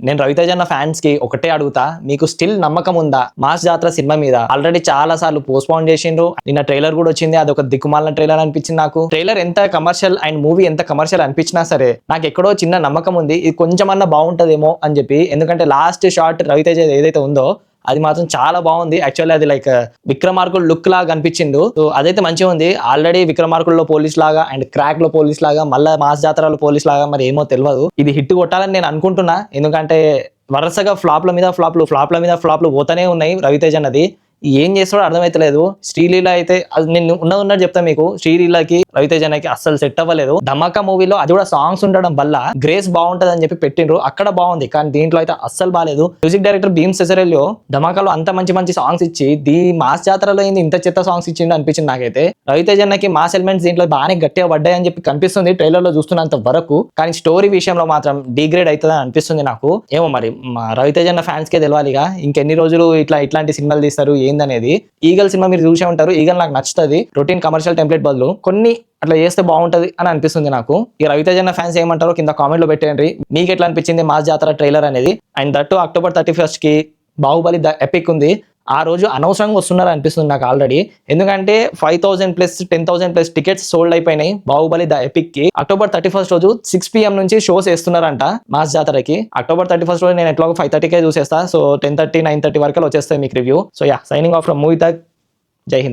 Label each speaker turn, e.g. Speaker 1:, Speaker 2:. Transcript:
Speaker 1: నేను రవితేజ అన్న ఫ్యాన్స్ కి ఒకటే అడుగుతా, మీకు స్టిల్ నమ్మకం ఉందా మాస్ జాతర సినిమా మీద? ఆల్రెడీ చాలా సార్లు పోస్ట్ పోన్ చేసిండ్రు, నిన్న ట్రైలర్ కూడా వచ్చింది, అది ఒక దిక్కుమాలిన ట్రైలర్ అనిపించింది నాకు. ట్రైలర్ ఎంత కమర్షియల్ అండ్ మూవీ ఎంత కమర్షియల్ అనిపించినా సరే నాకు ఎక్కడో చిన్న నమ్మకం ఉంది, ఇది కొంచెమన్నా బాగుంటదేమో అని చెప్పి. ఎందుకంటే లాస్ట్ షాట్ రవితేజ ఏదైతే ఉందో అది మాత్రం చాలా బాగుంది. యాక్చువల్లీ అది లైక్ విక్రమార్కుడు లుక్ లాగా కనిపించిండు. సో అదైతే మంచిగా ఉంది. ఆల్రెడీ విక్రమార్కుడులో పోలీస్ లాగా అండ్ క్రాక్ లో పోలీస్ లాగా, మళ్ళా మాస్ జాతరలో పోలీస్ లాగా మరి ఏమో తెలియదు. ఇది హిట్ కొట్టాలని నేను అనుకుంటున్నా, ఎందుకంటే వరుసగా ఫ్లాప్ల మీద ఫ్లాప్లు పోతానే ఉన్నాయి రవితేజ అన్నది. ఏం చేస్తాడో అర్థమైతలేదు. శ్రీలీల అయితే అది నేను ఉన్నట్టు చెప్తా మీకు, శ్రీలీలకి రవితేజకి అస్సలు సెట్ అవ్వలేదు. ధమాకా మూవీలో అది కూడా సాంగ్స్ ఉండడం వల్ల గ్రేస్ బాగుంటది అని చెప్పి పెట్టిండ్రు, అక్కడ బాగుంది. కానీ దీంట్లో అయితే అస్సలు బాగాలేదు. మ్యూజిక్ డైరెక్టర్ భీమ్ సెసరెల్లియో ధమాకాలో అంత మంచి సాంగ్స్ ఇచ్చి మాస్ జాతరలో ఏంది ఇంత చెత్త సాంగ్స్ ఇచ్చిండు అనిపించింది నాకైతే. రవితేజకి మాస్ ఎలిమెంట్స్ దీంట్లో బాగానే గట్టిగా పడ్డాయి అని చెప్పి కనిపిస్తుంది ట్రైలర్ లో చూస్తున్నంత వరకు. కానీ స్టోరీ విషయంలో మాత్రం డిగ్రేడ్ అవుతుంది అనిపిస్తుంది నాకు. ఏమో మరి రవితేజ ఫ్యాన్స్ కే తెలియాలిగా ఇంకెన్ని రోజులు ఇట్లాంటి సినిమాలు తీస్తారు ఏందనేది. ఈగల్ సినిమా మీరు చూసే ఉంటారు. ఈగల్ నాకు నచ్చుతుంది. రొటీన్ కమర్షియల్ టెంప్లెట్ బదులు కొన్ని అట్లా చేస్తే బాగుంటది అని అనిపిస్తుంది నాకు. ఈ రవితేజ ఫ్యాన్స్ ఏమంటారో కింద కామెంట్ లో పెట్టండి. మీకు ఎట్లా అనిపించింది మాస్ జాతర ట్రైలర్ అనేది? అండ్ దట్టు October 31st కి బాహుబలి ద ఎపిక్ ఉంది. ఆ రోజు అనవసరంగా వస్తున్నారు అనిపిస్తుంది నాకు ఆల్రెడీ. ఎందుకంటే 5,000+ 10,000+ టికెట్స్ సోల్డ్ అయిపోయినాయి బాహుబలి ద ఎపిక్ కి. October 31st రోజు 6 PM నుంచి షోస్ వేస్తున్నారంట మాస్ జాతరకి. October 31st రోజు నేను ఎట్లాగో 5:30కే చూసేస్తా. సో 10:30 9:30 వరకు వచ్చేస్తాయి మీకు review. So yeah, signing off from movie తక్. జై హింద్.